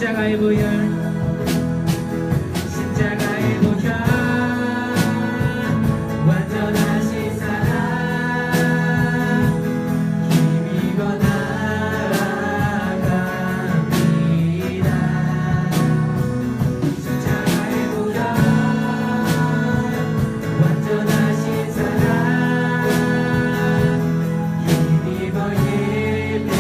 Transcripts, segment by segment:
십자가의 보혈, 십자가의 보혈, 완전하신 사랑, 힘입어 나아갑니다. 십자가의 보혈, 완전하신 사랑, 힘입어 예배합니다.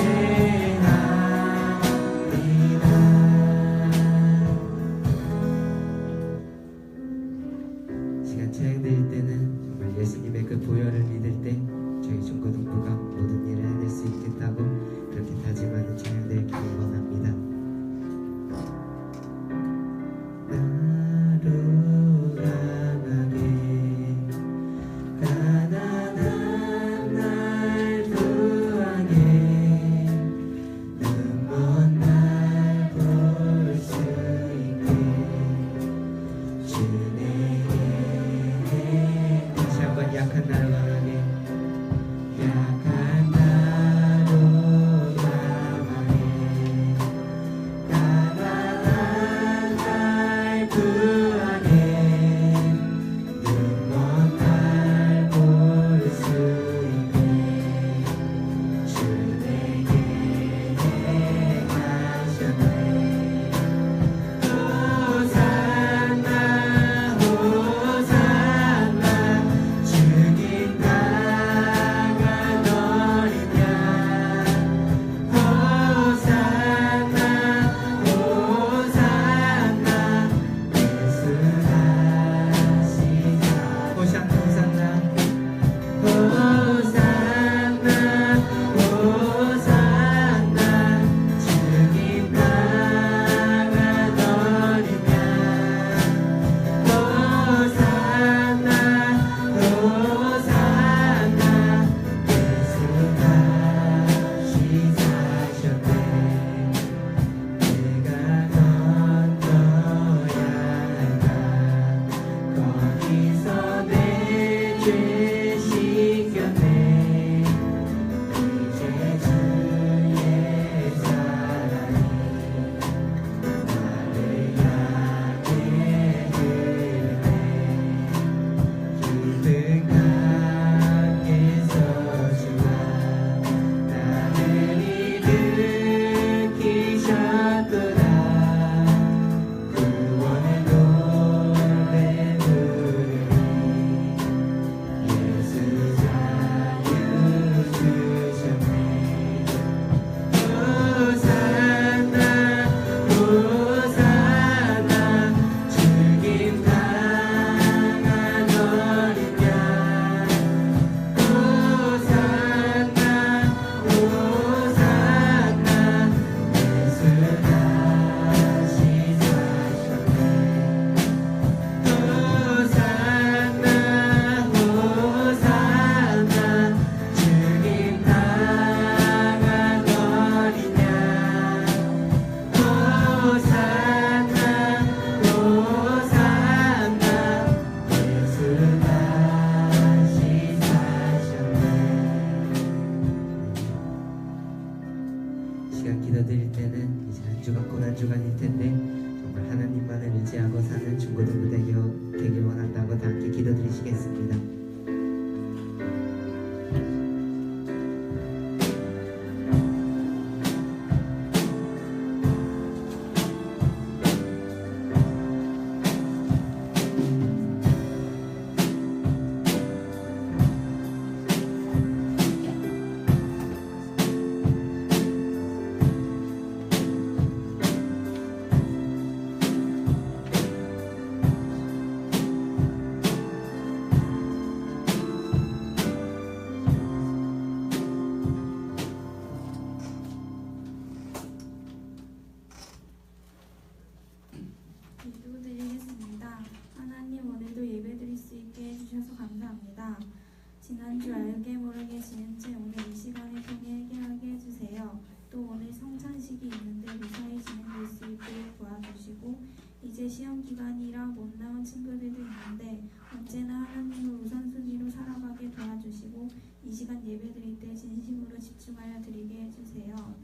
마음에 지은 채 오늘 이 시간을 통해 깨닫게 해주세요. 또 오늘 성찬식이 있는데 무사히 진행될 수 있도록 도와주시고 이제 시험 기간이라 못 나온 친구들도 있는데 언제나 하나님을 우선순위로 살아가게 도와주시고 이 시간 예배 드릴 때 진심으로 집중하여 드리게 해주세요.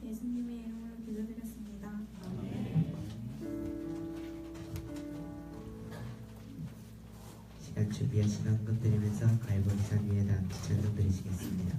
예수님의 이름으로 기도드렸습니다. 시간 준비하신 헌금 드리면서 갈보리산 위에 닿은 찬송 드리시겠습니다.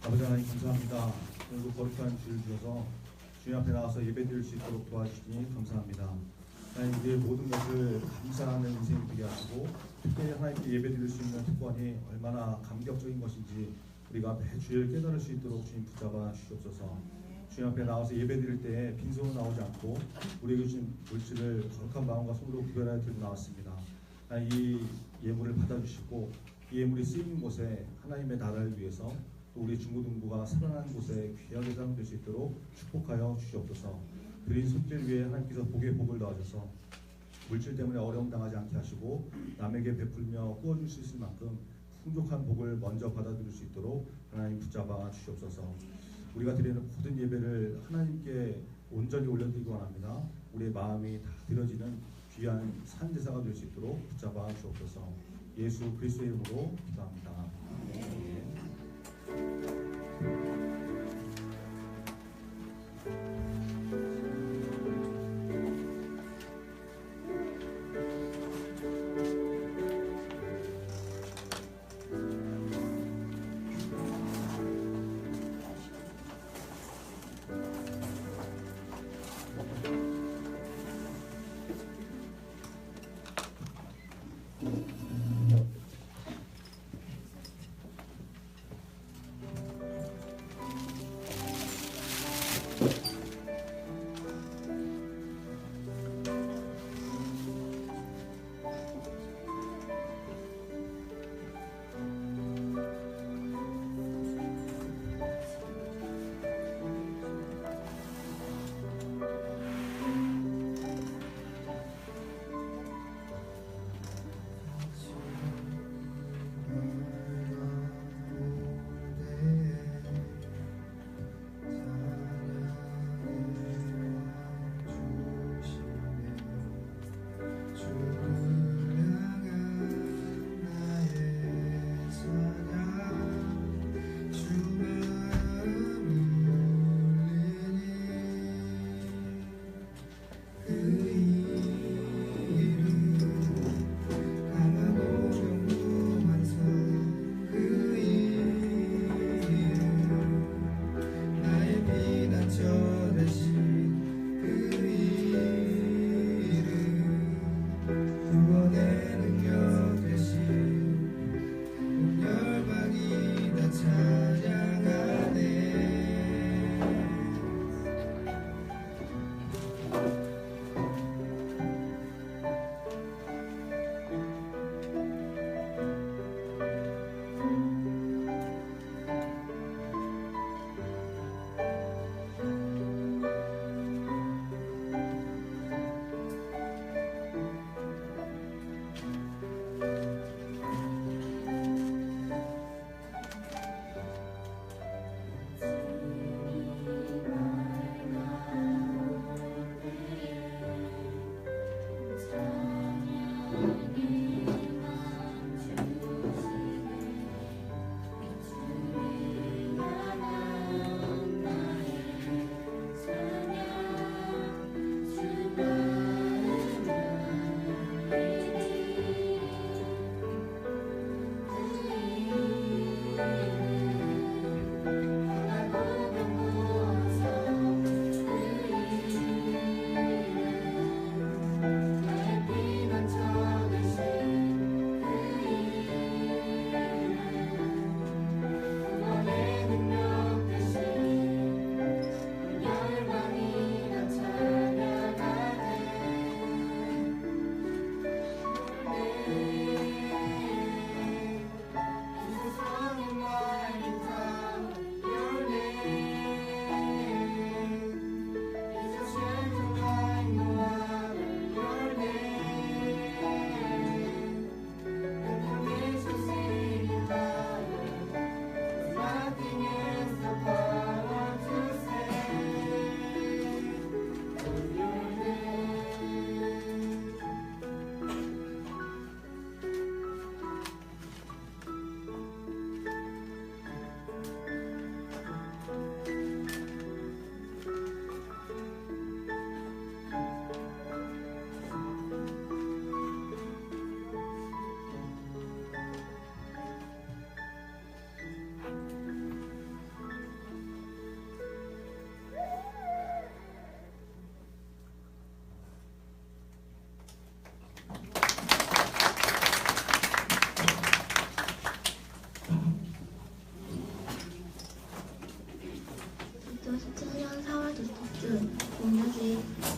아버지 하나님 감사합니다. 오늘도 거룩한 주를 주셔서 주님 앞에 나와서 예배드릴 수 있도록 도와주시니 감사합니다. 하나님 우리의 모든 것을 감사하는 인생이 되게 하시고 특별히 하나님께 예배드릴 수 있는 특권이 얼마나 감격적인 것인지 우리가 매주일 깨달을 수 있도록 주님 붙잡아 주시옵소서. 주님 앞에 나와서 예배드릴 때 빈손으로 나오지 않고 우리에게 주신 물질을 거룩한 마음과 손으로 구별하여 들고 나왔습니다. 이 예물을 받아주시고 이 예물이 쓰이는 곳에 하나님의 나라를 위해서 또 우리 중고등부가 살아나는 곳에 귀하게 사용될 수 있도록 축복하여 주시옵소서. 드린 손길 위에 하나님께서 복에 복을 더하셔서 물질 때문에 어려움 당하지 않게 하시고 남에게 베풀며 구워줄 수 있을 만큼 풍족한 복을 먼저 받아들일 수 있도록 하나님 붙잡아 주시옵소서. 우리가 드리는 모든 예배를 하나님께 온전히 올려드리기 원합니다. 우리의 마음이 다 드려지는 귀한 산제사가 될 수 있도록 붙잡아 주옵소서. 예수 그리스도의 이름으로 기도합니다.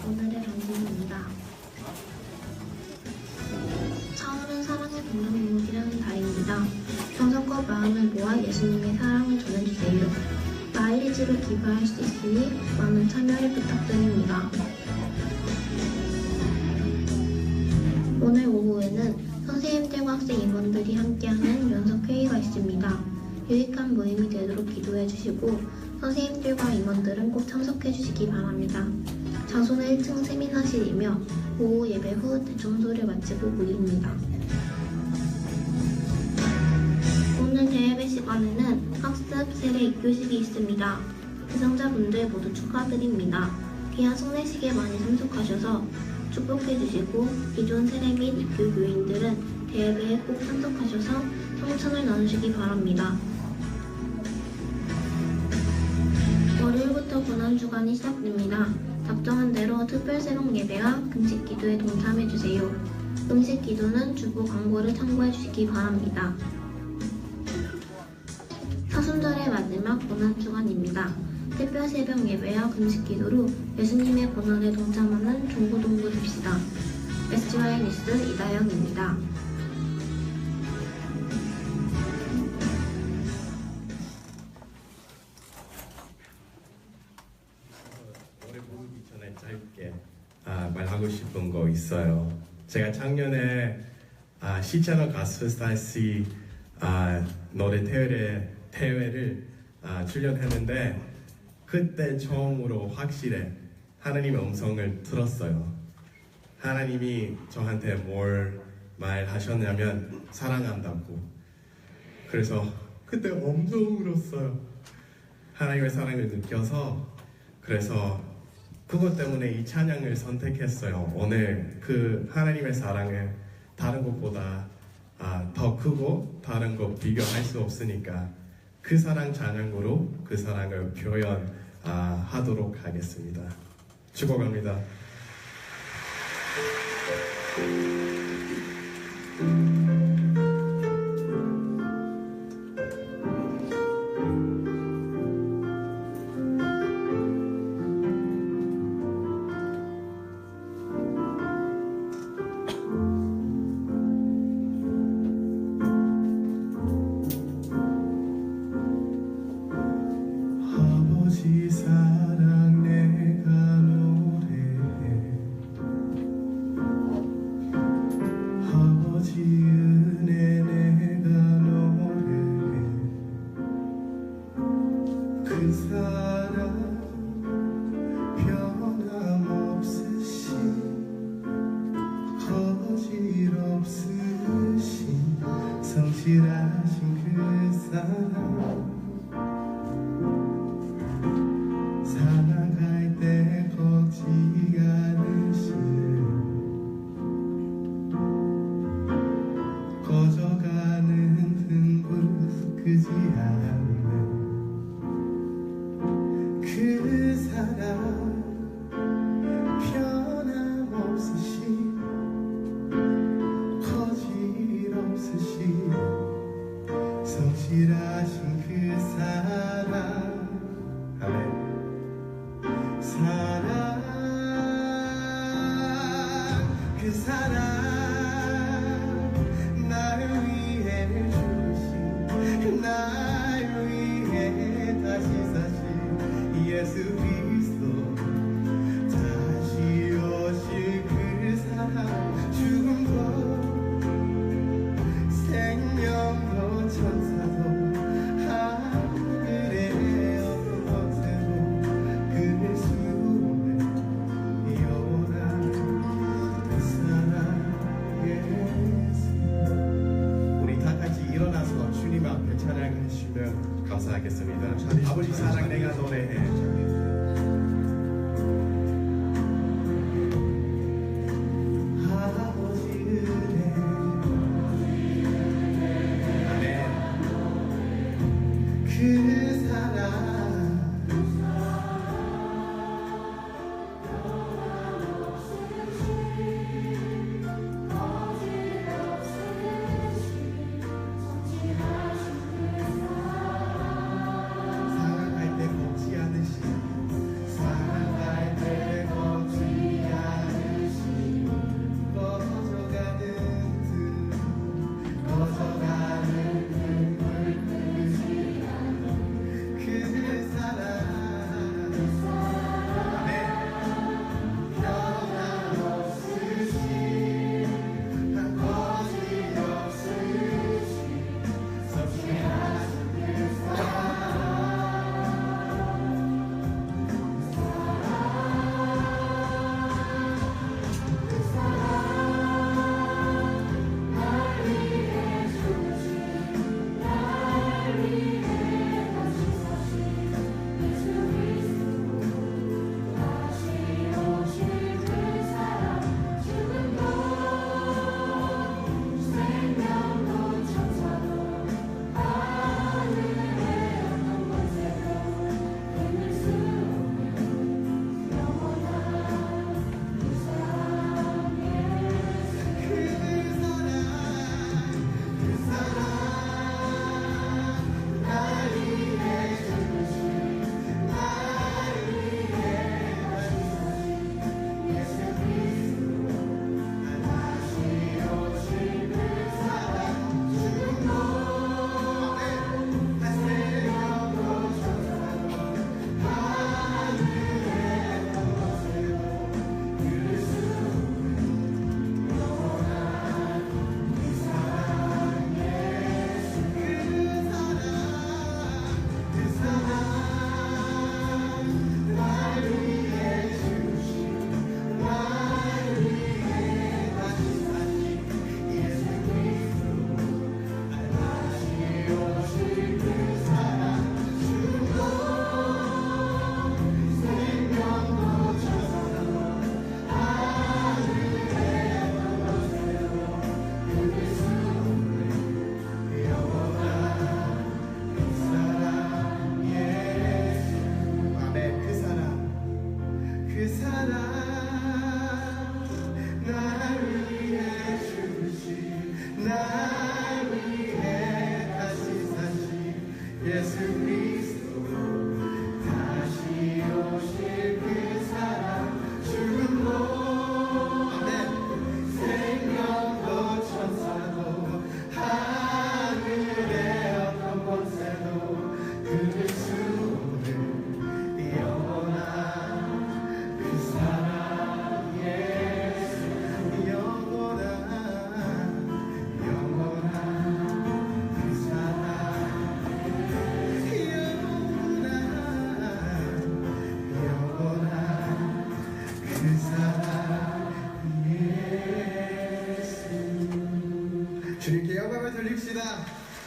오늘의 방송입니다. 차오른 사랑의 공동목이라는 달입니다. 정성과 마음을 모아 예수님의 사랑을 전해주세요. 마일리지로 기부할 수 있으니 많은 참여를 부탁드립니다. 오늘 오후에는 선생님들과 학생 임원들이 함께하는 연석회의가 있습니다. 유익한 모임이 되도록 기도해 주시고 선생님들과 임원들은 꼭 참석해 주시기 바랍니다. 좌소는 1층 세미나실이며 오후 예배 후 대청소를 마치고 모입니다. 오늘 대예배 시간에는 학습 세례 입교식이 있습니다. 대상자분들 모두 축하드립니다. 귀한 성례식에 많이 참석하셔서 축복해 주시고 기존 세례 및 입교 교인들은 대예배에 꼭 참석하셔서 성찬을 나누시기 바랍니다. 월요일부터 고난주간이 시작됩니다. 작정한 대로 특별 새벽 예배와 금식 기도에 동참해 주세요. 금식 기도는 주보 광고를 참고해 주시기 바랍니다. 사순절의 마지막 고난주간입니다. 특별 새벽 예배와 금식 기도로 예수님의 고난에 동참하는 종고동부 됩시다. SGY 뉴스 이다영입니다. 노래 부르기 전에 짧게 말하고 싶은 거 있어요. 제가 작년에 시체너 가스스타시 노래 대회를 출연했는데 그때 처음으로 확실히 하나님의 음성을 들었어요. 하나님이 저한테 뭘 말하셨냐면 사랑한다고. 그래서 그때 엄청 울었어요. 하나님의 사랑을 느껴서. 그래서 그것 때문에 이 찬양을 선택했어요. 오늘 그 하나님의 사랑을 다른 것보다 더 크고 다른 것 비교할 수 없으니까 그 사랑 찬양으로 그 사랑을 표현하도록 하겠습니다. 축복합니다. 아버지 사랑 내가 노래해 아버지 은혜 내가 노래해 그 사랑 변함없으신 거짓 없으신 성실하신 그 사랑 살아갈 때 걷지 않으시는 꺼져가는 등불 끄지 않는 그 사랑 변함없으신 거짓 없으신 성실하신 그 사랑 아멘. 사랑 그 사랑 나를 위해 주신 나를 위해 다시 사신 예수 그리스도 다시 오실 그 사랑 죽음도 생명도 천사도 하늘의 어떤 것에도 그늘 수 없는 영원한 그 사랑 예수. 우리 다 같이 일어나서 주님 앞에 찬양하시면 감사하겠습니다. 아버지 사랑 내가 노래해. 아버지 은혜 아멘. 그 사랑 살아갈 때 걷지 않으신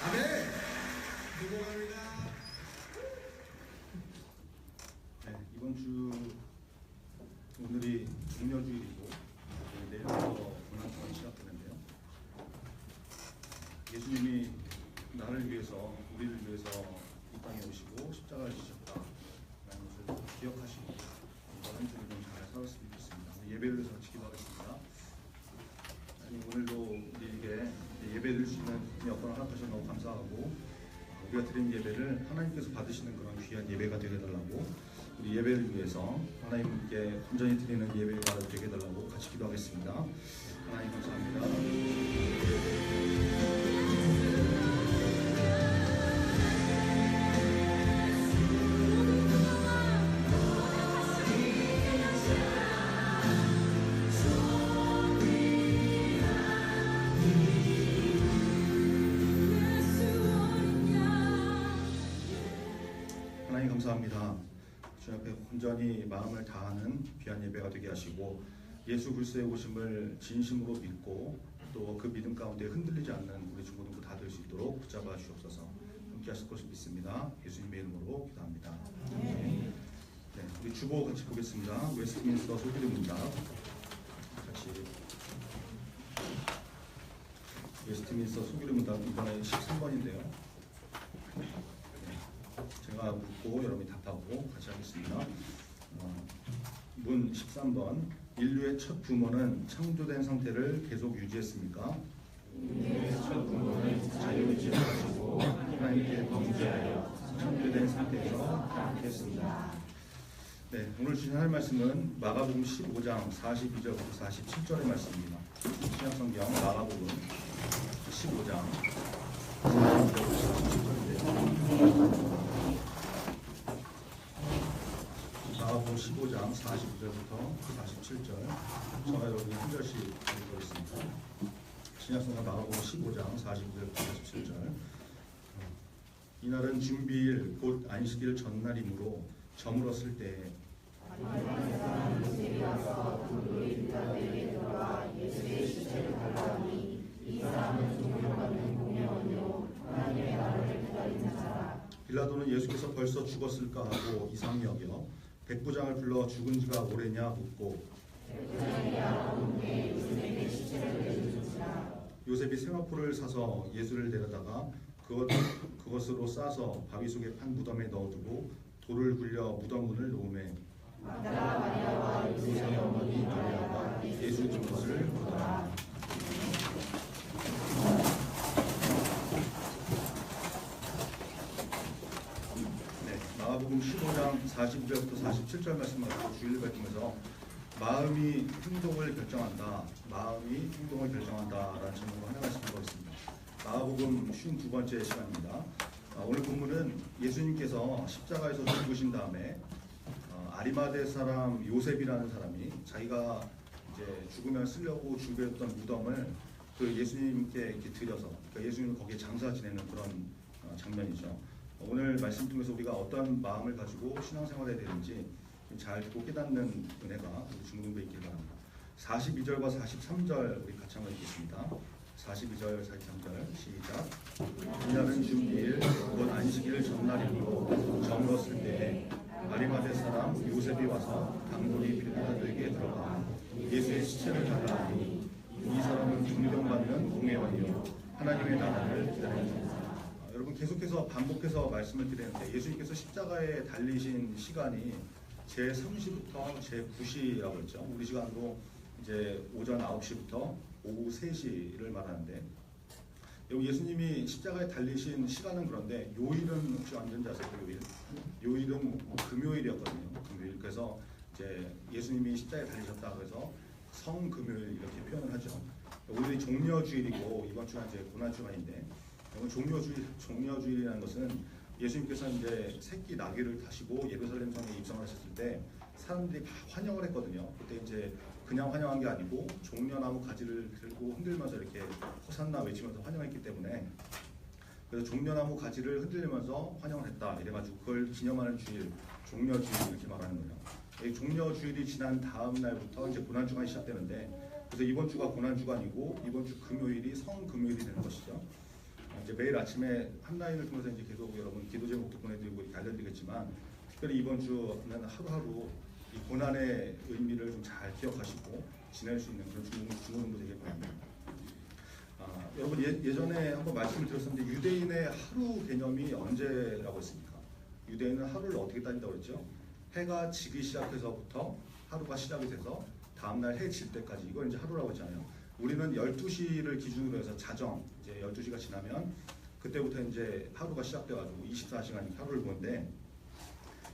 아멘. 감사합니다. 네, 이번 주 오늘이 종려주일이고 내일부터 고난주간이 시작되는데요. 예수님이 나를 위해서, 우리를 위해서 이 땅에 오시고 십자가를 지셨다라는 것을 기억하시고 이번 한 주를 좀 잘 살았으면 좋겠습니다. 예배를 위해서 같이 기도하겠습니다. 오늘도 우리에게 예배드릴 수 있는 여건을 허락하셔서 너무 감사하고, 우리가 드린 예배를 하나님께서 받으시는 그런 귀한 예배가 되게 해달라고, 우리 예배를 위해서 하나님께 온전히 드리는 예배가 되게 해달라고 같이 기도하겠습니다. 하나님 감사합니다. 하나님 감사합니다. 주 앞에 온전히 마음을 다하는 귀한 예배가 되게 하시고, 예수 그리스도의 오심을 진심으로 믿고 또 그 믿음 가운데 흔들리지 않는 우리 중고등부 다 될 수 있도록 붙잡아 주옵소서. 함께 하실 것을 믿습니다. 예수님의 이름으로 기도합니다. 네, 우리 주보 같이 보겠습니다. 웨스트민스터 소기름입니다. 같이 웨스트민스터 소기름입니다. 이번에 13번인데요. 제가 묻고 여러분이 답하고 같이 하겠습니다. 문 13번. 인류의 첫 부모는 창조된 상태를 계속 유지했습니까? 인류의 첫 부모는 자유의지하시고 하나님께 범죄하여 창조된 상태에서 했습니다. 네, 오늘 주신 하나님 말씀은 마가복음 15장 42절부터 47절의 말씀입니다. 신약성경 마가복음 15장 42절부터 47절인데요. 마가복음 15장 42절부터 47절, 저와 여러분이 한 절씩 읽어보겠습니다. 신약성경 마가복음 15장 42절부터 47절. 이날은 준비일 곧 안식일 전날이므로 저물었을 때에 빌라도는 예수께서 벌써 죽었을까 하고 이상히 여겨 백부장을 불러 죽은 지가 오래냐 묻고, 요셉이 생화포를 사서 예수를 데려다가 그것으로 싸서 바위 속에 판 무덤에 넣어두고 돌을 굴려 무덤 문을 놓음에 막달라 마리아와 요셉의 어머니 마리아가 예수 죽은 것을 보더라. 마가복음 15장 42절부터 47절 말씀을 주일을 밝히면서 마음이 행동을 결정한다, 마음이 행동을 결정한다라는 제목으로 하나 말씀을 보겠습니다. 마가복음 52번째 시간입니다. 오늘 본문은 예수님께서 십자가에서 죽으신 다음에 아리마대 사람 요셉이라는 사람이 자기가 이제 죽으면 쓰려고 준비했던 무덤을 그 예수님께 이렇게 드려서, 그러니까 예수님을 거기에 장사 지내는 그런 장면이죠. 오늘 말씀 통해서 우리가 어떤 마음을 가지고 신앙생활해야 되는지 잘 듣고 깨닫는 은혜가 우리 중등부에 있길 바랍니다. 42절과 43절 우리 같이 한번 읽겠습니다. 42절, 43절 시작. 이날은 주일 곧 안식일 전날이므로 저물었을 때에 아리마대 사람 요셉이 와서 단골이 빌라도에게 들어가 예수의 시체를 달라 하니, 이 사람은 존경받는 공회원이요 하나님의 나라를 기다립니다. 여러분, 계속해서 반복해서 말씀을 드리는데 예수님께서 십자가에 달리신 시간이 제3시부터 제9시라고 했죠. 우리 시간으로 이제 오전 9시부터 오후 3시를 말하는데, 여기 예수님이 십자가에 달리신 시간은 그런데 요일은 혹시 완전히 아세요? 요일은 금요일이었거든요. 금요일. 그래서 이제 예수님이 십자가에 달리셨다 그래서 성금요일 이렇게 표현을 하죠. 오늘이 종려주일이고 이번 주가 이제 고난주간인데, 종려주일이라는 것은 예수님께서 이제 새끼 나귀를 타시고 예루살렘 성에 입성을 하셨을 때 사람들이 다 환영을 했거든요. 그때 이제 그냥 환영한 게 아니고 종려나무 가지를 들고 흔들면서 이렇게 호산나 외치면서 환영했기 때문에, 그래서 종려나무 가지를 흔들면서 환영을 했다 이래가지고 그걸 기념하는 주일, 종려주일 이렇게 말하는 거예요. 종려주일이 지난 다음 날부터 이제 고난주간이 시작되는데, 그래서 이번 주가 고난주간이고 이번 주 금요일이 성금요일이 되는 것이죠. 이제 매일 아침에 한 라인을 통해서 이제 계속 여러분 기도 제목도 보내드리고 이렇게 알려드리겠지만, 특별히 이번 주는 하루하루 이 고난의 의미를 좀 잘 기억하시고 지낼 수 있는 그런 주문도 되길 바랍니다. 여러분 예전에 한번 말씀을 드렸었는데, 유대인의 하루 개념이 언제라고 했습니까? 유대인은 하루를 어떻게 따진다고 그랬죠? 해가 지기 시작해서부터 하루가 시작이 돼서 다음날 해 질 때까지, 이걸 이제 하루라고 했잖아요. 우리는 12시를 기준으로 해서 자정, 이제 12시가 지나면 그때부터 이제 하루가 시작돼가지고 24시간 하루를 보는데,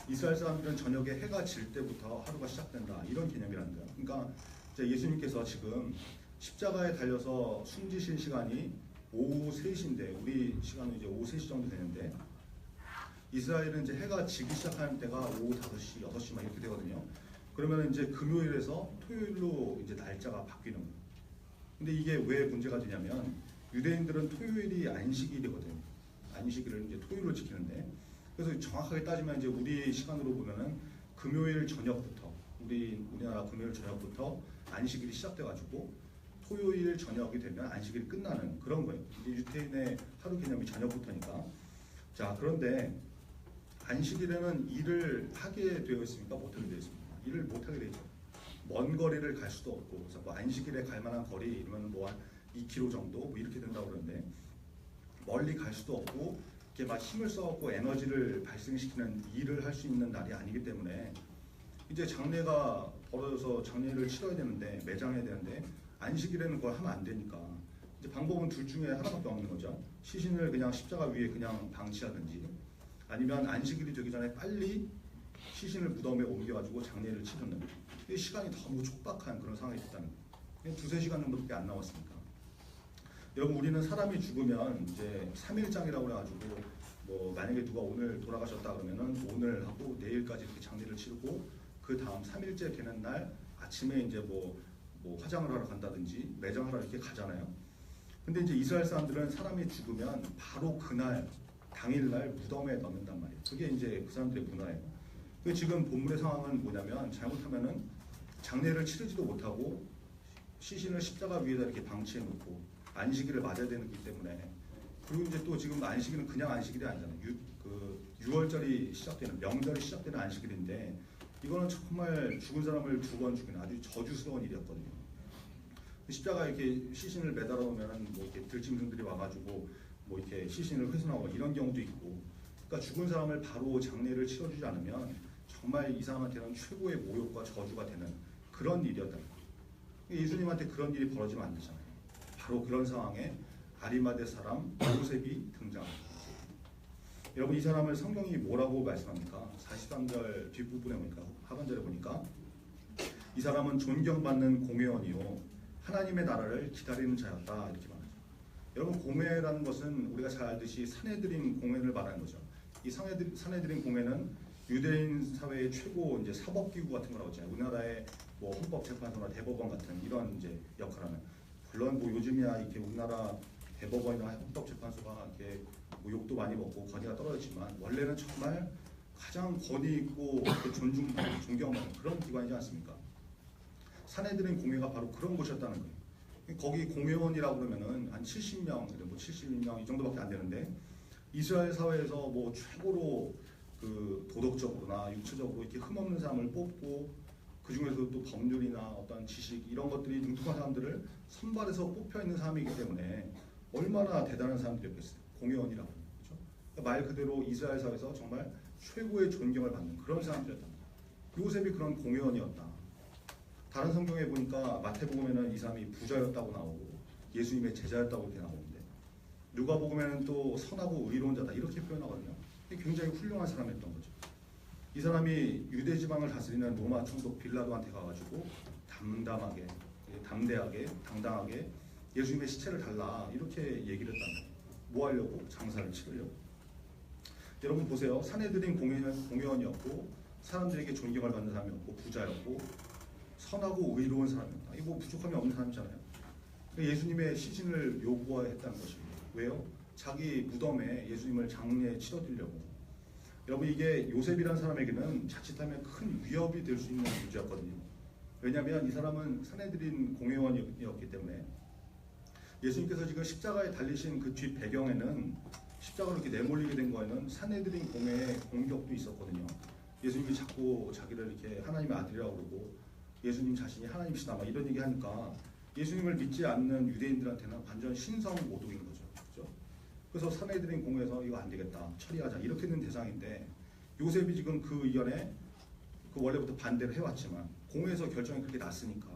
이스라엘 사람들은 저녁에 해가 질 때부터 하루가 시작된다, 이런 개념이라는 거예요. 그러니까 이제 예수님께서 지금 십자가에 달려서 숨지신 시간이 오후 3시인데, 우리 시간은 이제 오후 3시 정도 되는데, 이스라엘은 이제 해가 지기 시작하는 때가 오후 5시, 6시 막 이렇게 되거든요. 그러면 이제 금요일에서 토요일로 이제 날짜가 바뀌는 거예요. 근데 이게 왜 문제가 되냐면, 유대인들은 토요일이 안식일이거든요. 안식일을 이제 토요일로 지키는데, 그래서 정확하게 따지면 이제 우리 시간으로 보면은 금요일 저녁부터, 우리나라 금요일 저녁부터 안식일이 시작돼가지고 토요일 저녁이 되면 안식일이 끝나는 그런 거예요. 이제 유대인의 하루 개념이 저녁부터니까. 자, 그런데 안식일에는 일을 하게 되어 있습니까? 못하게 되어 있습니까? 일을 못하게 되어 있죠. 먼 거리를 갈 수도 없고, 그래서 뭐 안식일에 갈 만한 거리 이러면 뭐 한 2km 정도 뭐 이렇게 된다고 그러는데, 멀리 갈 수도 없고 이렇게 막 힘을 써갖고 에너지를 발생시키는 일을 할 수 있는 날이 아니기 때문에, 이제 장례가 벌어져서 장례를 치러야 되는데, 매장해야 되는데 안식일에는 그걸 하면 안 되니까 이제 방법은 둘 중에 하나밖에 없는 거죠. 시신을 그냥 십자가 위에 그냥 방치하든지, 아니면 안식일이 되기 전에 빨리 시신을 무덤에 옮겨가지고 장례를 치르는, 이 시간이 너무 촉박한 그런 상황이 됐다는 거예요. 2-3시간 정도밖에 안 남았으니까. 여러분, 우리는 사람이 죽으면 이제 3일장이라고 해가지고, 뭐 만약에 누가 오늘 돌아가셨다 그러면은 오늘 하고 내일까지 이렇게 장례를 치르고, 그 다음 3일째 되는 날 아침에 이제 뭐 화장을 하러 간다든지 매장하러 이렇게 가잖아요. 근데 이제 이스라엘 사람들은 사람이 죽으면 바로 그날 당일날 무덤에 넣는단 말이에요. 그게 이제 그 사람들의 문화예요. 그 지금 본문의 상황은 뭐냐면, 잘못하면은 장례를 치르지도 못하고 시신을 십자가 위에다 이렇게 방치해 놓고 안식일을 맞아야 되는 거기 때문에, 그리고 이제 또 지금 안식일은 그냥 안식일이 아니잖아요. 6월절이 시작되는, 명절이 시작되는 안식일인데, 이거는 정말 죽은 사람을 2번 죽이는 아주 저주스러운 일이었거든요. 십자가 이렇게 시신을 매달아 놓으면 뭐 이렇게 들짐승들이 와가지고 뭐 이렇게 시신을 훼손하고 이런 경우도 있고, 그러니까 죽은 사람을 바로 장례를 치러주지 않으면 정말 이 사람한테는 최고의 모욕과 저주가 되는 그런 일이었다. 예수님한테 그런 일이 벌어지면 안 되잖아요. 바로 그런 상황에 아리마대 사람 요셉이 등장합니다. 여러분, 이 사람을 성경이 뭐라고 말씀합니까? 43절 뒷부분에 보니까, 하반절에 보니까, 이 사람은 존경받는 공회원이요 하나님의 나라를 기다리는 자였다, 이렇게 말하죠. 여러분, 공회라는 것은 우리가 잘 알듯이 사내들인 공회를 말하는 거죠. 이 사내들인 공회는 유대인 사회의 최고 이제 사법기구 같은 거라고 하잖아요. 우리나라의 뭐 헌법재판소나 대법원 같은 이런 이제 역할하는, 물론 뭐 요즘이야 이렇게 우리나라 대법원이나 헌법재판소가 이렇게 뭐 욕도 많이 먹고 권위가 떨어졌지만, 원래는 정말 가장 권위 있고 존중받는, 존경받는 그런 기관이지 않습니까? 사내들인 공회가 바로 그런 곳이었다는 거예요. 거기 공회원이라고 그러면은 한 70명, 뭐 70명 이 정도밖에 안 되는데, 이스라엘 사회에서 뭐 최고로 그 도덕적으로나 육체적으로 이렇게 흠없는 사람을 뽑고, 그 중에서도 또 법률이나 어떤 지식 이런 것들이 능통한 사람들을 선발해서 뽑혀 있는 사람이기 때문에 얼마나 대단한 사람들이었겠어요. 공회원이라고. 그렇죠? 그러니까 말 그대로 이스라엘 사회에서 정말 최고의 존경을 받는 그런 사람들이었다. 요셉이 그런 공회원이었다. 다른 성경에 보니까 마태복음에는 이 사람이 부자였다고 나오고 예수님의 제자였다고 이렇게 나오는데, 누가복음에는 또 선하고 의로운 자다 이렇게 표현하거든요. 굉장히 훌륭한 사람이었던 거죠. 이 사람이 유대 지방을 다스리는 로마 총독 빌라도한테 가가지고 담대하게, 당당하게 예수님의 시체를 달라 이렇게 얘기를 했다는 거예요. 뭐 하려고? 장사를 치르려고. 여러분 보세요. 사내들인 공회원이었고, 사람들에게 존경을 받는 사람이었고, 부자였고, 선하고 의로운 사람이었다. 이거 부족함이 없는 사람이잖아요. 예수님의 시신을 요구했다는 것입니다. 왜요? 자기 무덤에 예수님을 장례에 치러드리려고. 여러분, 이게 요셉이라는 사람에게는 자칫하면 큰 위협이 될 수 있는 문제였거든요. 왜냐하면 이 사람은 사내들인 공회원이었기 때문에, 예수님께서 지금 십자가에 달리신 그 뒷 배경에는 십자가로 이렇게 내몰리게 된 거에는 산헤드린 공회의 공격도 있었거든요. 예수님이 자꾸 자기를 이렇게 하나님의 아들이라고 그러고 예수님 자신이 하나님이시다 막 이런 얘기 하니까 예수님을 믿지 않는 유대인들한테는 완전 신성 모독인 거죠. 그렇죠? 그래서 산헤드린 공회에서 이거 안 되겠다, 처리하자 이렇게 된 대상인데 요셉이 지금 그 의견에 그 원래부터 반대를 해왔지만 공회에서 결정이 그렇게 났으니까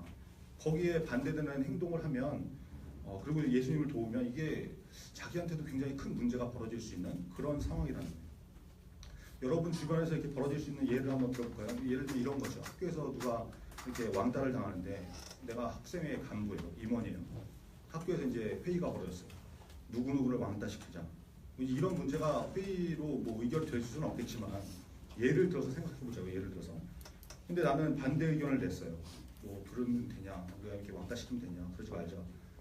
거기에 반대되는 행동을 하면 그리고 예수님을 도우면 이게 자기한테도 굉장히 큰 문제가 벌어질 수 있는 그런 상황이라는 거예요. 여러분 주변에서 이렇게 벌어질 수 있는 예를 한번 들어볼까요? 예를 들면 이런 거죠. 학교에서 누가 이렇게 왕따를 당하는데 내가 학생회 간부예요, 임원이에요. 학교에서 이제 회의가 벌어졌어요. 누구누구를 왕따시키자. 이런 문제가 회의로 뭐 의결될 수는 없겠지만 예를 들어서 생각해보자고요. 예를 들어서. 근데 나는 반대 의견을 냈어요. 뭐 부르면 되냐, 우리가 이렇게 왕따시키면 되냐, 그러지 말자.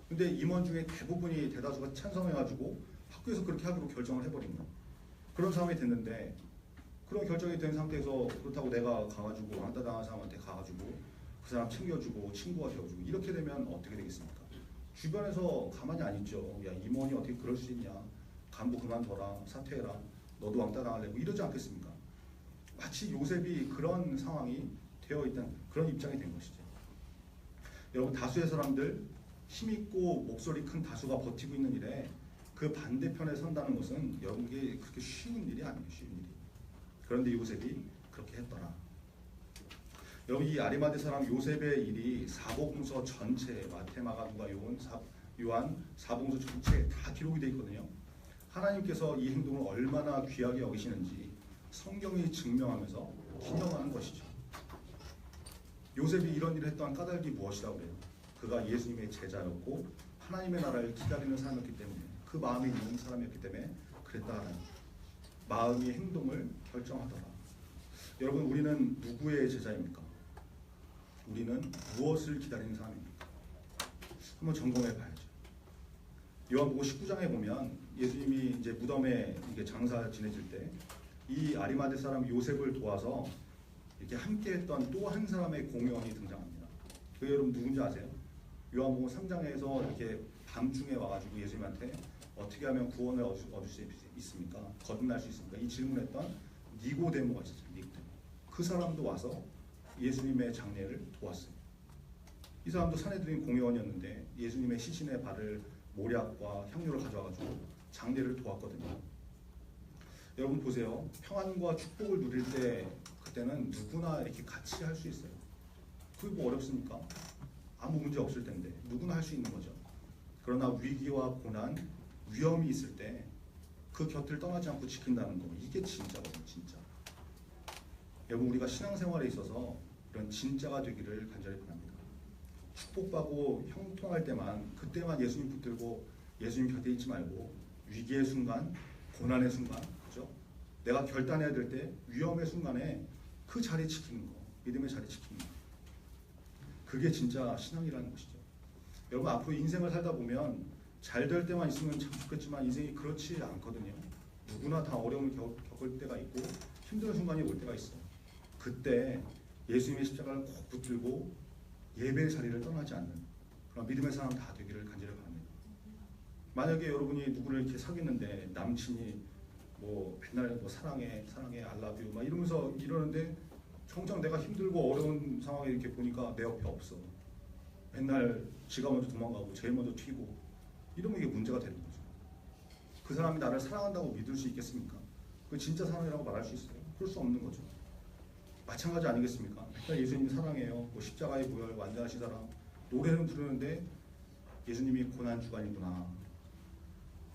근데 임원 중에 대부분이 대다수가 찬성해가지고 학교에서 그렇게 하기로 결정을 해버린 거예요. 그런 상황이 됐는데 그런 결정이 된 상태에서 그렇다고 내가 가가지고 왕따 당한 사람한테 가가지고 그 사람 챙겨주고 친구가 되어주고 이렇게 되면 어떻게 되겠습니까? 주변에서 가만히 안 있죠. 야, 임원이 어떻게 그럴 수 있냐, 간부 그만둬라, 사퇴해라, 너도 왕따 당할래, 이러지 않겠습니까? 마치 요셉이 그런 상황이 되어 있던 그런 입장이 된 것이죠. 여러분, 다수의 사람들, 힘있고 목소리 큰 다수가 버티고 있는 일에 그 반대편에 선다는 것은 여러분에게 그렇게 쉬운 일이 아니에요. 쉬운 일이. 그런데 요셉이 그렇게 했더라. 여러분, 이 아리마대 사람 요셉의 일이 사복음서 전체, 마태, 마가, 누가, 요한 사복음서 전체에 다 기록이 되어 있거든요. 하나님께서 이 행동을 얼마나 귀하게 여기시는지 성경이 증명하면서 기념하는 것이죠. 요셉이 이런 일을 했던 까닭이 무엇이라고 해요? 그가 예수님의 제자였고 하나님의 나라를 기다리는 사람이었기 때문에, 그 마음이 있는 사람이었기 때문에 그랬다. 마음이 행동을 결정하더라. 여러분, 우리는 누구의 제자입니까? 우리는 무엇을 기다리는 사람입니까? 한번 점검해 봐야죠. 요한복음 19장에 보면 예수님이 이제 무덤에 이게 장사 지내질 때 이 아리마대 사람 요셉을 도와서 이렇게 함께했던 또 한 사람의 공연이 등장합니다. 그 여러분 누군지 아세요? 요한복음 3장에서 이렇게 밤중에 와가지고 예수님한테 어떻게 하면 구원을 얻을 수 있습니까? 거듭날 수 있습니까? 이 질문했던 니고데모가 있었어요. 니고데모. 그 사람도 와서 예수님의 장례를 도왔어요. 이 사람도 산헤드린 공회원이었는데 예수님의 시신의 발을 모략과 향료를 가져와가지고 장례를 도왔거든요. 여러분 보세요. 평안과 축복을 누릴 때 그때는 누구나 이렇게 같이 할 수 있어요. 그게 뭐 어렵습니까? 아무 문제 없을 텐데 누구나 할 수 있는 거죠. 그러나 위기와 고난, 위험이 있을 때 그 곁을 떠나지 않고 지킨다는 거, 이게 진짜거든요. 진짜. 여러분, 우리가 신앙생활에 있어서 이런 진짜가 되기를 간절히 바랍니다. 축복받고 형통할 때만, 그때만 예수님 붙들고 예수님 곁에 있지 말고 위기의 순간, 고난의 순간, 그죠? 내가 결단해야 될 때 위험의 순간에 그 자리 지키는 거, 믿음의 자리 지키는 거, 그게 진짜 신앙이라는 것이죠. 여러분, 앞으로 인생을 살다 보면 잘 될 때만 있으면 참 좋겠지만 인생이 그렇지 않거든요. 누구나 다 어려움을 겪을 때가 있고 힘든 순간이 올 때가 있어요. 그때 예수님의 십자가를 꼭 붙들고 예배의 자리를 떠나지 않는 그런 믿음의 사람 다 되기를 간절히 바랍니다. 만약에 여러분이 누구를 이렇게 사귀는데 남친이 뭐 맨날 뭐 사랑해 I love you 막 이러면서 이러는데 정작 내가 힘들고 어려운 상황에 이렇게 보니까 내 옆에 없어. 맨날 지가 먼저 도망가고 제일 먼저 튀고 이러면 이게 문제가 되는 거죠. 그 사람이 나를 사랑한다고 믿을 수 있겠습니까? 그 진짜 사랑이라고 말할 수 있어요? 그럴 수 없는 거죠. 마찬가지 아니겠습니까? 맨날 예수님 사랑해요. 뭐 십자가의 보혈, 완전하신 사랑, 노래는 부르는데 예수님이 고난 주간이구나.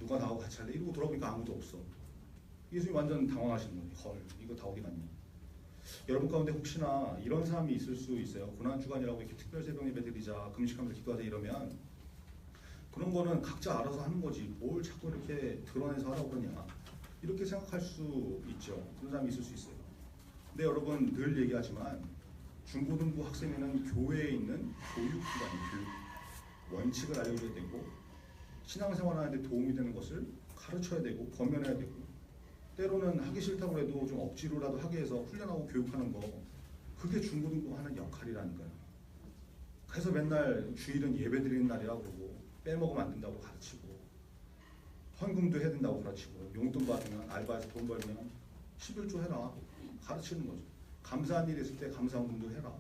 누가 나하고 같이 할래? 이러고 돌아보니까 아무도 없어. 예수님 완전 당황하시는 거예요. 헐, 이거 다 어디 갔냐? 여러분 가운데 혹시나 이런 사람이 있을 수 있어요. 고난 주간이라고 이렇게 특별 새벽 예배 드리자, 금식하면서 기도하자 이러면 그런 거는 각자 알아서 하는 거지. 뭘 자꾸 이렇게 드러내서 하라고 그러냐. 이렇게 생각할 수 있죠. 그런 사람이 있을 수 있어요. 근데 여러분 늘 얘기하지만 중고등부 학생회는 교회에 있는 교육기관이에요. 원칙을 알려줘야 되고 신앙생활하는데 도움이 되는 것을 가르쳐야 되고 권면해야 되고 때로는 하기 싫다고 해도 좀 억지로라도 하게 해서 훈련하고 교육하는 거, 그게 중고등부 하는 역할이라니까요. 그래서 맨날 주일은 예배 드리는 날이라고 그러고 빼먹으면 안 된다고 가르치고, 헌금도 해야 된다고 가르치고, 용돈 받으면 알바해서 돈 벌면 11조 해라 가르치는 거죠. 감사한 일 있을 때 감사헌금도 해라.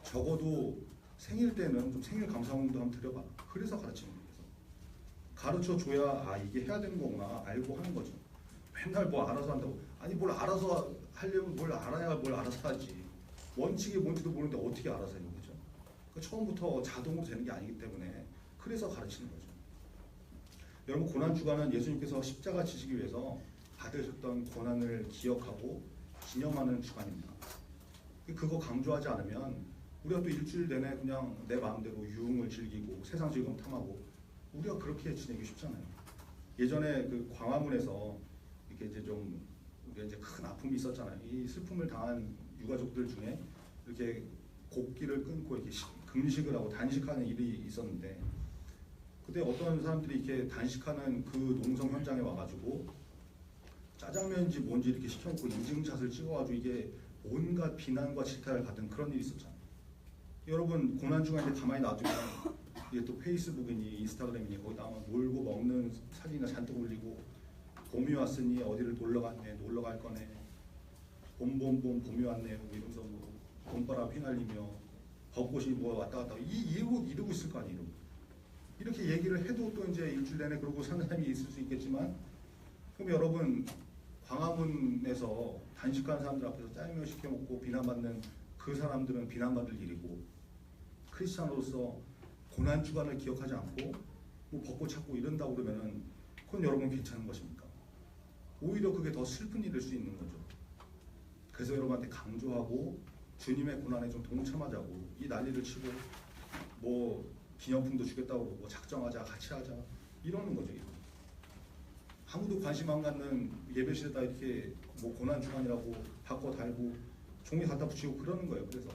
적어도 생일 때는 좀 생일 감사헌금도 한번 드려봐. 그래서 가르치는 거예요. 가르쳐 줘야 이게 해야 되는 거구나 알고 하는 거죠. 맨날 뭐 알아서 한다고. 아니 뭘 알아서 하려면 뭘 알아야 뭘 알아서 하지. 원칙이 뭔지도 모르는데 어떻게 알아서 해요, 그죠? 그 처음부터 자동으로 되는 게 아니기 때문에 그래서 가르치는 거죠. 여러분, 고난주간은 예수님께서 십자가 지시기 위해서 받으셨던 고난을 기억하고 기념하는 주간입니다. 그거 강조하지 않으면 우리가 또 일주일 내내 그냥 내 마음대로 유흥을 즐기고 세상 즐거움 탐하고 우리가 그렇게 지내기 쉽잖아요. 예전에 그 광화문에서 이렇게 이제 좀 우리가 이제 큰 아픔이 있었잖아요. 이 슬픔을 당한 유가족들 중에 이렇게 곡기를 끊고 이렇게 금식을 하고 단식하는 일이 있었는데, 그때 어떤 사람들이 이렇게 단식하는 그 농성 현장에 와가지고 짜장면인지 뭔지 이렇게 시켜놓고 인증샷을 찍어가지고 이게 온갖 비난과 질타를 받은 그런 일이 있었잖아요. 여러분, 고난주간인데 가만히 놔두면 이게 또 페이스북이니 인스타그램이니 거기다 놀고 먹는 사진이나 잔뜩 올리고, 봄이 왔으니 어디를 놀러 갔네, 놀러 갈 거네, 봄이 왔네요 이러면서 뭐 봄바람 휘날리며 벚꽃이 뭐 왔다 갔다 이러고 있을 거 아니에요. 이렇게 얘기를 해도 또 이제 일주일 내내 그러고 사는 사람이 있을 수 있겠지만, 그럼 여러분, 광화문에서 단식하는 사람들 앞에서 짜장면 시켜 먹고 비난받는 그 사람들은 비난받을 일이고, 크리스찬으로서 고난주간을 기억하지 않고 뭐 벚꽃 찾고 이런다고 그러면은 그건 여러분 괜찮은 것입니까? 오히려 그게 더 슬픈 일일 수 있는 거죠. 그래서 여러분한테 강조하고 주님의 고난에 좀 동참하자고, 이 난리를 치고 뭐 기념품도 주겠다고 그러고 작정하자, 같이 하자 이러는 거죠. 이거. 아무도 관심 안 갖는 예배실에다 이렇게 뭐 고난주간이라고 바꿔 달고 종이 갖다 붙이고 그러는 거예요. 그래서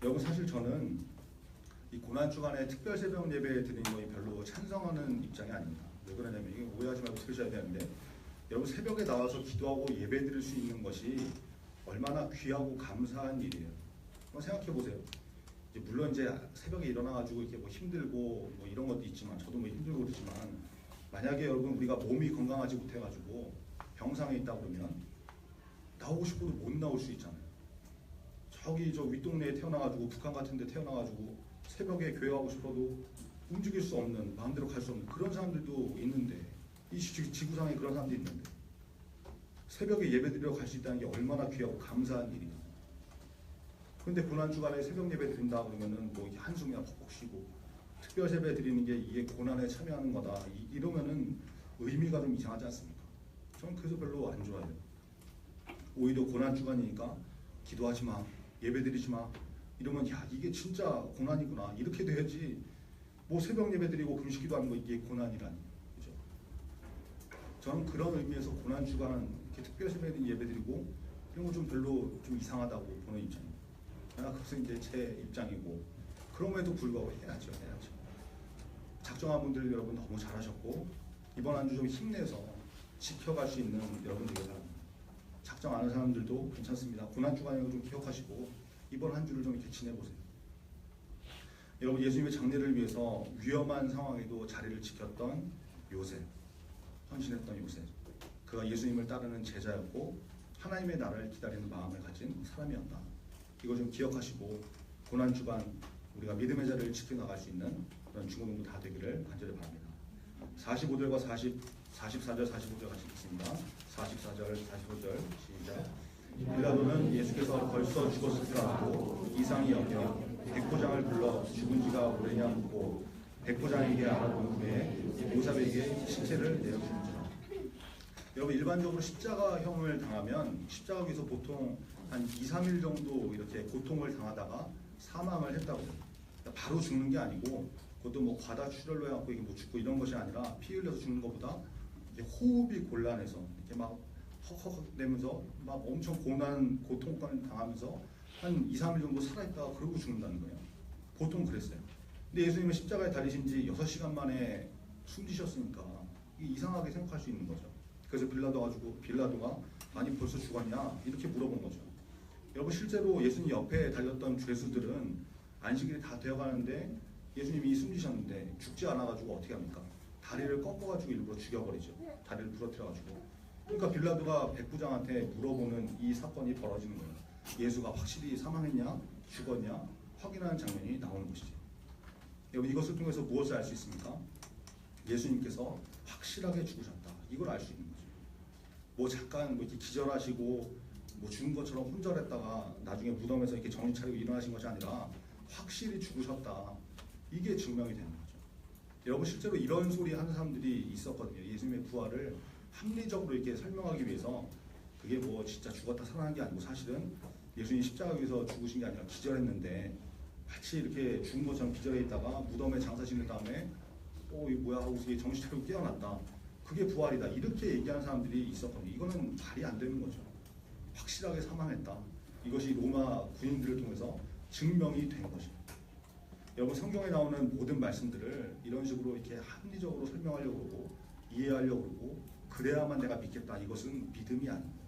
여러분, 사실 저는 이 고난주간에 특별 새벽 예배 드리는 거에 별로 찬성하는 입장이 아닙니다. 왜 그러냐면, 이게 오해하지 말고 들으셔야 되는데, 여러분, 새벽에 나와서 기도하고 예배 드릴 수 있는 것이 얼마나 귀하고 감사한 일이에요. 한번 생각해 보세요. 물론 이제 새벽에 일어나가지고 이렇게 뭐 힘들고 뭐 이런 것도 있지만, 저도 뭐 힘들고 그러지만, 만약에 여러분 우리가 몸이 건강하지 못해가지고 병상에 있다 그러면 나오고 싶어도 못 나올 수 있잖아요. 저기 저 윗동네에 태어나가지고 북한 같은 데 태어나가지고 새벽에 교회 가고 싶어도 움직일 수 없는, 마음대로 갈 수 없는 그런 사람들도 있는데, 이 지구상에 그런 사람들이 있는데 새벽에 예배드리러 갈 수 있다는 게 얼마나 귀하고 감사한 일이냐. 그런데 고난주간에 새벽 예배 드린다 그러면은 뭐 한숨이나 퍽퍽 쉬고 특별 예배 드리는 게 이게 고난에 참여하는 거다 이러면은 의미가 좀 이상하지 않습니까? 저는 그래서 별로 안 좋아해요. 오히려 고난주간이니까 기도하지 마, 예배 드리지 마 이러면, 야, 이게 진짜 고난이구나 이렇게 돼야지. 뭐 새벽 예배 드리고 금식 기도하는 거 이게 고난이라니, 그죠? 저는 그런 의미에서 고난주간 이렇게 특별 예배 드리고 이런 거 좀 별로 좀 이상하다고 보는 입장입니다. 그것은 이제 제 입장이고, 그럼에도 불구하고 해야죠. 작정한 분들 여러분 너무 잘하셨고, 이번 한 주 좀 힘내서 지켜갈 수 있는 여러분 되길 바랍니다. 작정 안 하는 사람들도 괜찮습니다. 고난주간이라고 좀 기억하시고 이번 한 주를 좀 이렇게 지내보세요. 여러분, 예수님의 장례를 위해서 위험한 상황에도 자리를 지켰던 요셉, 헌신했던 요셉, 그가 예수님을 따르는 제자였고 하나님의 나라를 기다리는 마음을 가진 사람이었다. 이거 좀 기억하시고 고난주간 우리가 믿음의 자리를 지켜나갈 수 있는 그런 중고등부 다 되기를 간절히 바랍니다. 45절과 44절, 45절 같이 읽습니다. 44절, 45절 시작. 빌라도는 예수께서 벌써 죽었을지라도 이상히 여겨 백부장을 불러 죽은 지가 오래냐 묻고, 백부장에게 알아본 후에 요셉에게 시체를 내어주는지라. 여러분, 일반적으로 십자가형을 당하면 십자가 위에서 보통 한 2-3일 정도 이렇게 고통을 당하다가 사망을 했다고 해요. 그러니까 바로 죽는 게 아니고, 그것도 뭐 과다 출혈로 해갖고 이게 뭐 죽고 이런 것이 아니라 피 흘려서 죽는 것보다 이제 호흡이 곤란해서 이렇게 막 헉헉 내면서 막 엄청 고통을 당하면서 한 2-3일 정도 살아있다가 그러고 죽는다는 거예요. 보통 그랬어요. 근데 예수님은 십자가에 달리신 지 6시간 만에 숨지셨으니까 이게 이상하게 생각할 수 있는 거죠. 그래서 빌라도가 아니 벌써 죽었냐 이렇게 물어본 거죠. 여러분, 실제로 예수님 옆에 달렸던 죄수들은 안식일이 다 되어가는데 예수님이 숨지셨는데 죽지 않아가지고 어떻게 합니까? 다리를 꺾어가지고 일부러 죽여버리죠. 다리를 부러뜨려가지고. 그러니까 빌라도가 백부장한테 물어보는 이 사건이 벌어지는 거예요. 예수가 확실히 사망했냐 죽었냐 확인하는 장면이 나오는 것이죠. 여러분 이것을 통해서 무엇을 알 수 있습니까? 예수님께서 확실하게 죽으셨다. 이걸 알 수 있는 거죠. 뭐 잠깐 뭐 이렇게 기절하시고 뭐 죽은 것처럼 혼절했다가 나중에 무덤에서 이렇게 정신 차리고 일어나신 것이 아니라 확실히 죽으셨다. 이게 증명이 되는 거죠. 여러분 실제로 이런 소리 하는 사람들이 있었거든요. 예수님의 부활을 합리적으로 이렇게 설명하기 위해서 그게 뭐 진짜 죽었다 살아난 게 아니고 사실은 예수님이 십자가 위에서 죽으신 게 아니라 기절했는데 마치 이렇게 죽은 것처럼 기절해 있다가 무덤에 장사 지는 다음에 이거 뭐야 하고 정신 차리고 깨어났다. 그게 부활이다. 이렇게 얘기하는 사람들이 있었거든요. 이거는 말이 안 되는 거죠. 확실하게 사망했다. 이것이 로마 군인들을 통해서 증명이 된 것입니다. 여러분 성경에 나오는 모든 말씀들을 이런 식으로 이렇게 합리적으로 설명하려고 그러고 이해하려고 그러고 그래야만 내가 믿겠다. 이것은 믿음이 아닙니다.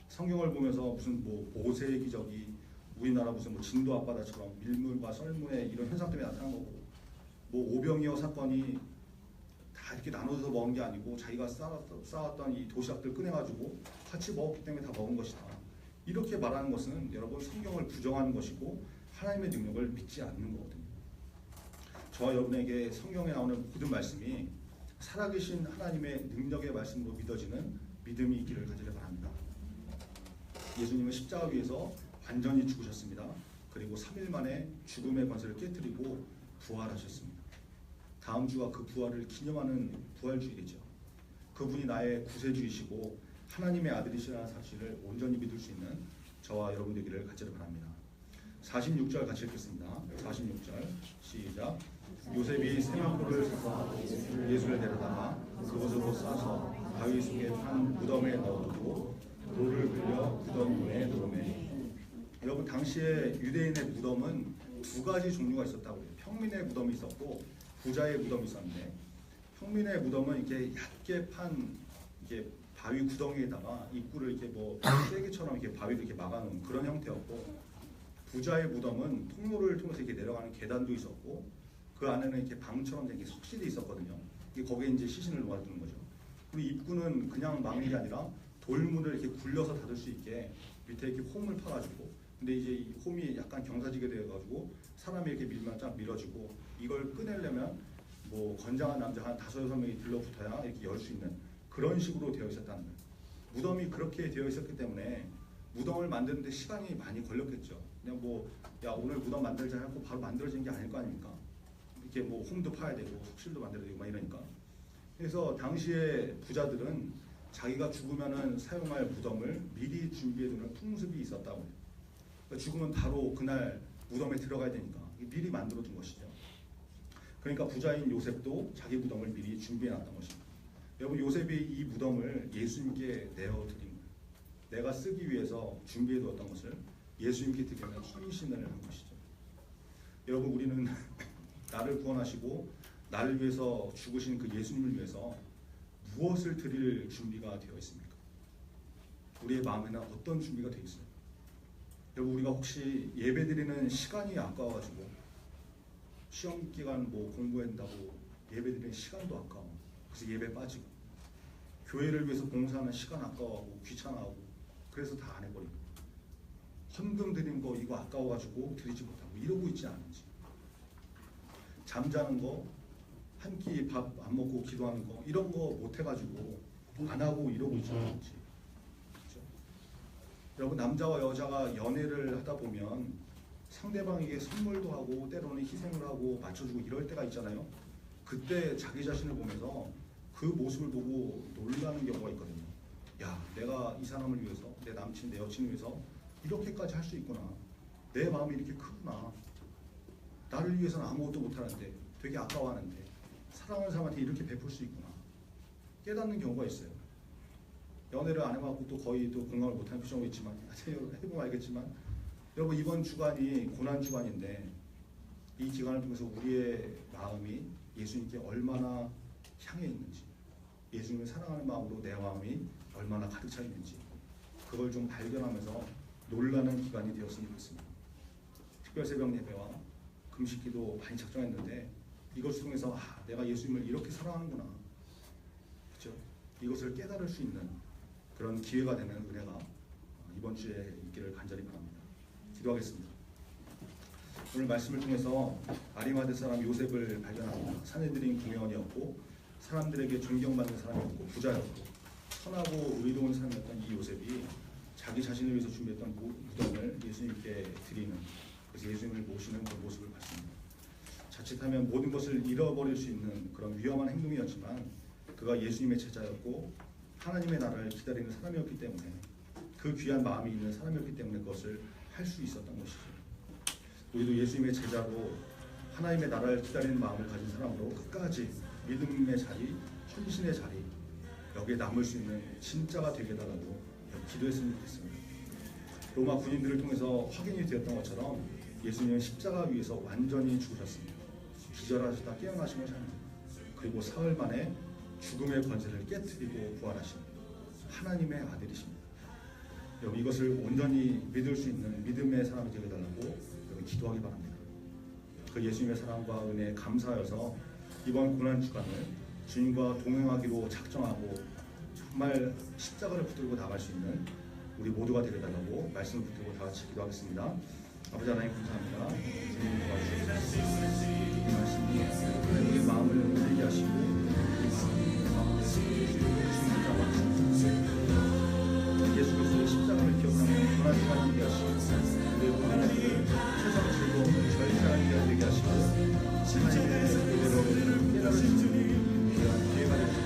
성경을 보면서 무슨 뭐 모세의 기적이 우리나라 무슨 뭐 진도 앞바다처럼 밀물과 썰물의 이런 현상 때문에 나타난 거고 뭐 오병이어 사건이 다 이렇게 나눠서 먹은 게 아니고 자기가 쌓았던 이 도시락들 꺼내가지고 같이 먹었기 때문에 다 먹은 것이다. 이렇게 말하는 것은 여러분 성경을 부정하는 것이고 하나님의 능력을 믿지 않는 거거든요. 저와 여러분에게 성경에 나오는 모든 말씀이 살아계신 하나님의 능력의 말씀으로 믿어지는 믿음이 있기를 간절히 바랍니다. 예수님은 십자가 위에서 완전히 죽으셨습니다. 그리고 3일 만에 죽음의 권세를 깨뜨리고 부활하셨습니다. 다음 주가 그 부활을 기념하는 부활주일이죠. 그분이 나의 구세주이시고 하나님의 아들이시라는 사실을 온전히 믿을 수 있는 저와 여러분 되기를 간절히 바랍니다. 46절 같이 읽겠습니다. 46절 시작. 요셉이 세마포를 사서 예수를 데려다가 그곳으로 싸서 바위 속에 판 무덤에 넣어두고 돌을 빌려 무덤 문에 놓으매. 여러분 당시에 유대인의 무덤은 두 가지 종류가 있었다고 해요. 평민의 무덤이 있었고 부자의 무덤이 있었는데 평민의 무덤은 이렇게 얇게 판 이렇게 바위 구덩이에다가 입구를 이렇게 뭐 쐐기처럼 이렇게 바위를 이렇게 막아놓은 그런 형태였고 부자의 무덤은 통로를 통해서 이렇게 내려가는 계단도 있었고 그 안에는 이렇게 방처럼 된 석실이 있었거든요. 거기에 이제 시신을 놓아두는 거죠. 그리고 입구는 그냥 막는 게 아니라 돌문을 이렇게 굴려서 닫을 수 있게 밑에 이렇게 홈을 파가지고 근데 이제 이 홈이 약간 경사지게 되어가지고 사람이 이렇게 밀면 쫙 밀어지고 이걸 꺼내려면 뭐 건장한 남자 한 5-6명이 들러붙어야 이렇게 열 수 있는 그런 식으로 되어 있었다는 거예요. 무덤이 그렇게 되어 있었기 때문에 무덤을 만드는데 시간이 많이 걸렸겠죠. 그냥 뭐 야 오늘 무덤 만들자 하고 바로 만들어진 게 아닐 거 아닙니까? 이렇게 뭐 홈도 파야 되고 석실도 만들어야 되고 막 이러니까. 그래서 당시에 부자들은 자기가 죽으면은 사용할 무덤을 미리 준비해두는 풍습이 있었다고 해요. 그러니까 죽으면 바로 그날 무덤에 들어가야 되니까 미리 만들어둔 것이죠. 그러니까 부자인 요셉도 자기 무덤을 미리 준비해놨던 것입니다. 여러분 요셉이 이 무덤을 예수님께 내어드린 거예요. 내가 쓰기 위해서 준비해두었던 것을 예수님께 드리면 헌신을 한 것이죠. 여러분 우리는 나를 구원하시고 나를 위해서 죽으신 그 예수님을 위해서 무엇을 드릴 준비가 되어 있습니까? 우리의 마음에는 어떤 준비가 되어 있어요? 여러분 우리가 혹시 예배 드리는 시간이 아까워가지고 시험 기간 뭐 공부한다고 예배 드리는 시간도 아까워. 그래서 예배 빠지고 교회를 위해서 봉사하는 시간 아까워하고 귀찮아하고 그래서 다 안 해버리고 헌금 드린 거 이거 아까워가지고 드리지 못하고 이러고 있지 않은지 잠자는 거 한 끼 밥 안 먹고 기도하는 거 이런 거 못해가지고 안 하고 이러고 있지 않은지 그렇죠? 여러분 남자와 여자가 연애를 하다 보면 상대방에게 선물도 하고 때로는 희생을 하고 맞춰주고 이럴 때가 있잖아요. 그때 자기 자신을 보면서 그 모습을 보고 놀라는 경우가 있거든요. 야 내가 이 사람을 위해서 내 남친 내 여친을 위해서 이렇게까지 할 수 있구나. 내 마음이 이렇게 크구나. 나를 위해서는 아무것도 못하는데 되게 아까워하는데 사랑하는 사람한테 이렇게 베풀 수 있구나. 깨닫는 경우가 있어요. 연애를 안 해봤고 또 거의 또 공감을 못하는 표정도 있지만 해보면 알겠지만 여러분 이번 주간이 고난 주간인데 이 기간을 통해서 우리의 마음이 예수님께 얼마나 향해 있는지 예수님을 사랑하는 마음으로 내 마음이 얼마나 가득 차 있는지 그걸 좀 발견하면서 놀라는 기간이 되었으면 좋겠습니다. 특별 새벽 예배와 금식기도 많이 작정했는데 이것을 통해서 내가 예수님을 이렇게 사랑하는구나, 그렇죠? 이것을 깨달을 수 있는 그런 기회가 되는 은혜가 이번 주에 있기를 간절히 바랍니다. 기도하겠습니다. 오늘 말씀을 통해서 아리마대 사람 요셉을 발견합니다. 사내들인 구명원이었고 사람들에게 존경받는 사람이었고 부자였고 선하고 의로운 사람이었던 이 요셉이 자기 자신을 위해서 준비했던 무덤을 예수님께 드리는, 그래서 예수님을 모시는 그 모습을 봤습니다. 자칫하면 모든 것을 잃어버릴 수 있는 그런 위험한 행동이었지만 그가 예수님의 제자였고 하나님의 나라를 기다리는 사람이었기 때문에, 그 귀한 마음이 있는 사람이었기 때문에 그것을 할 수 있었던 것이죠. 우리도 예수님의 제자로 하나님의 나라를 기다리는 마음을 가진 사람으로 끝까지 믿음의 자리, 헌신의 자리, 여기에 남을 수 있는 진짜가 되게 해달라고 기도했으면 좋겠습니다. 로마 군인들을 통해서 확인이 되었던 것처럼 예수님은 십자가 위에서 완전히 죽으셨습니다. 기절하시다 깨어나신 것이 아닙니다. 그리고 사흘 만에 죽음의 권세를 깨트리고 부활하신 하나님의 아들이십니다. 여러분, 이것을 온전히 믿을 수 있는 믿음의 사람이 되게 해달라고 기도하기 바랍니다. 그 예수님의 사랑과 은혜에 감사하여서 이번 고난주간을 주님과 동행하기로 작정하고 정말 십자가를 붙들고 나갈 수 있는 우리 모두가 되게 해달라고 말씀을 붙들고 다 같이 기도하겠습니다. 아버지 하나님 감사합니다. 주님 도와주셔서 이 말씀이 우리 마음을 흔들게 하시고 이 마음을 예수 그리스도의 십자가를 기억하는 고난주간이 되게 하시고 우리의 모든 것을 최선을 즐거운 절제하게 되게 하시고 하나님의 은혜로 깨달을 수 있는 그런 기회가 되시고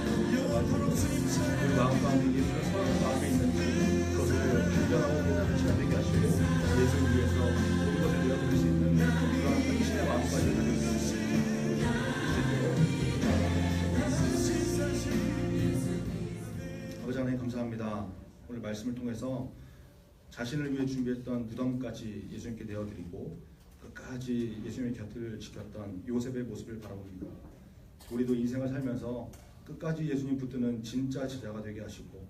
우리 마음 가운데 예수가 서로 마음에 있는지 그것을 발견하고 깨달을 시간 되게 하시고 예수를 위해서 모든 것을 내어드릴 수 있는 그런 헌신의 마음까지 가지고 아버지 하나님 감사합니다. 오늘 말씀을 통해서 자신을 위해 준비했던 무덤까지 예수님께 내어드리고 끝까지 예수님의 곁을 지켰던 요셉의 모습을 바라봅니다. 우리도 인생을 살면서 끝까지 예수님 붙드는 진짜 제자가 되게 하시고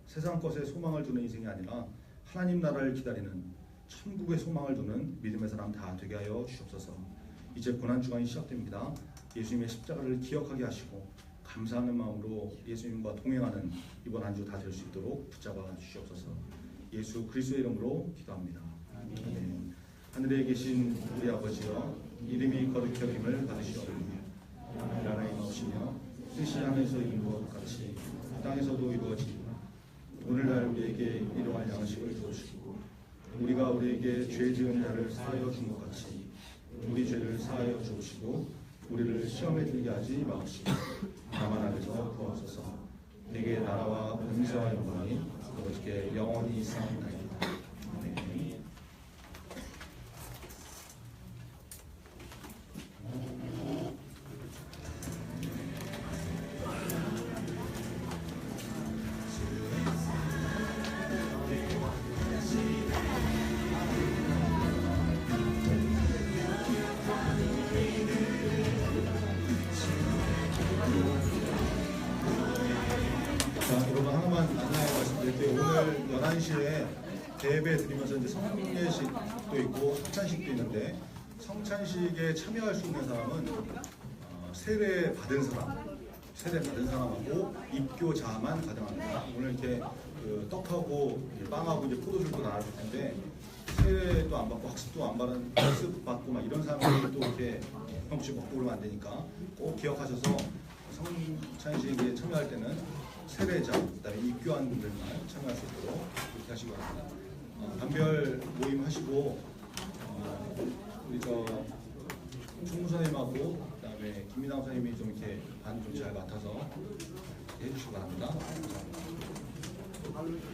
세상 것에 소망을 두는 인생이 아니라 하나님 나라를 기다리는 천국의 소망을 두는 믿음의 사람 다 되게 하여 주옵소서. 이제 고난주간이 시작됩니다. 예수님의 십자가를 기억하게 하시고 감사하는 마음으로 예수님과 동행하는 이번 한 주 다 될 수 있도록 붙잡아 주시옵소서. 예수 그리스도의 이름으로 기도합니다. 아멘. 하늘에 계신 우리 아버지여, 이름이 거룩히 여김을 받으시옵소서. 나라에 나오시며 뜻이 하늘에서 이룬 것 같이 땅에서도 이루어지리라. 오늘날 우리에게 일용할 양식을 주시고 우리가 우리에게 죄 지은 자를 사하여 준 것 같이 우리 죄를 사하여 주시고 우리를 시험에 들게 하지 마옵시고 다만 악에서 구하소서. 내게 나라와 권세와 영광이 아버지께 영원히 있사옵나이다. 아멘. 여러분 하나만 안내해 말씀드릴게요. 오늘 11시에 대예배 드리면서 이제 성례식도 있고 성찬식도 있는데 성찬식에 참여할 수 있는 사람은 세례 받은 사람하고 입교자만 가능합니다. 오늘 이렇게 그 떡하고 빵하고 이제 포도주도 나눠줄 텐데 세례도 안 받고 학습도 안 받은 학습 받고 막 이런 사람들이 또 이렇게 형식 먹고 그러면 안 되니까 꼭 기억하셔서 성찬식에 참여할 때는 세례자, 그다음에 입교한 분들만 참여할 수 있도록 그렇게 하시기 바랍니다. 반별 모임 하시고 우리 총무 선생님하고 그다음에 김민아 선생님이 좀 이렇게 반 좀 잘 맡아서 해주시기 바랍니다. 감사합니다.